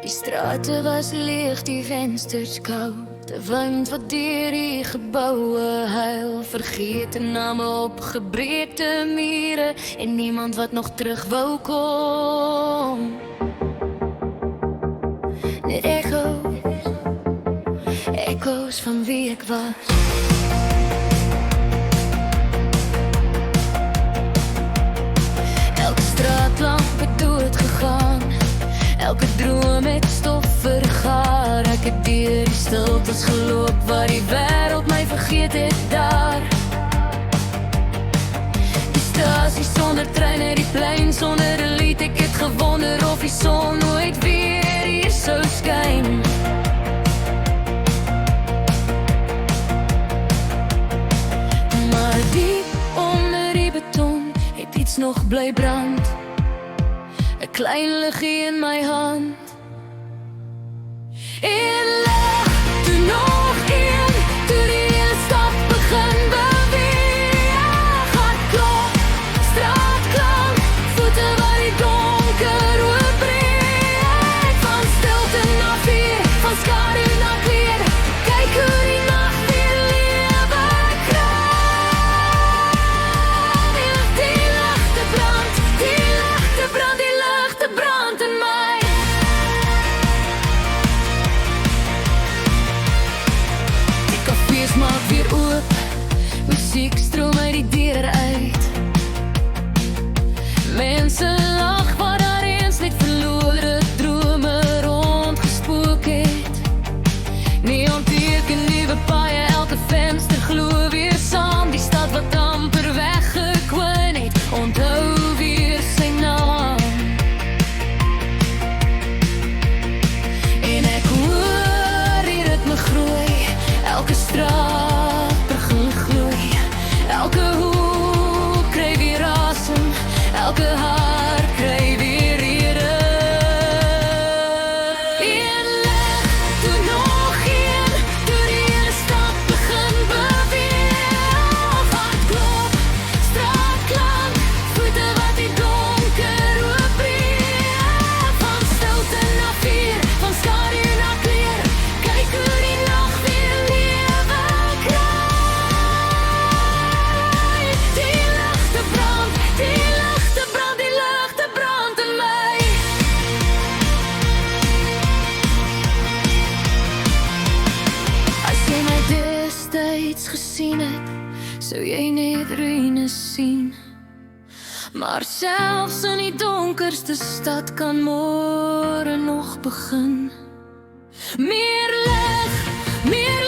Die strate was leeg, die vensters koud. De wind wat deur die gebouwe huil. Vergete name op gebreekte mure. En niemand wat nog terug wou kom. Net echo's van wie ik was. Elke straatlamp het dood gegaan. Elke droom met stof vergaar. Ek het deur die stiltes geloop waar die wêreld my vergeet het daar. Die stasie sonder treine, die plein sonder 'n lied. Ek het gewonder of die son nooit weer hier sou skyn. Maar diep onder die beton het iets nog bly brand. 'n klein liggie in my hand. En lig toe nog een, toe die hele stad begin beweeg. Hartklop, straatklank, voete wat die donker oopbreek. Van stilte na vuur, van skadu na kleur. Kyk hoe die nag weer lewe kry. Die ligte brand, die ligte brand, die ligte brand in my. Die kafees maak weer oop, musiek stroom uit die deur uit. Mense lag waar daar eens net verlore drome rondgespook het. Neon teken, nuwe paaie, elke venster glo weer saam. Die stad wat amper weggekwyn het, onthou weer sy naam. En ek hoor die ritme groei, elke straat begin gloei. Elke hoek kry weer asem, elke hart kry weer rede. En lig toe nog een, toe die hele stad begin beweeg. Hartklop, straatklank, voete wat die donker oopbreek. Van stilte na vuur, van skadu na kleur. Kyk hoe die nag weer lewe kry. Die ligte brand, die ligte brand, die ligte brand in my. As jy my destyds gesien het, sou jy net ruïnes sien. Maar selfs in die donkerste stad kan môre nog begin. Meer lig, meer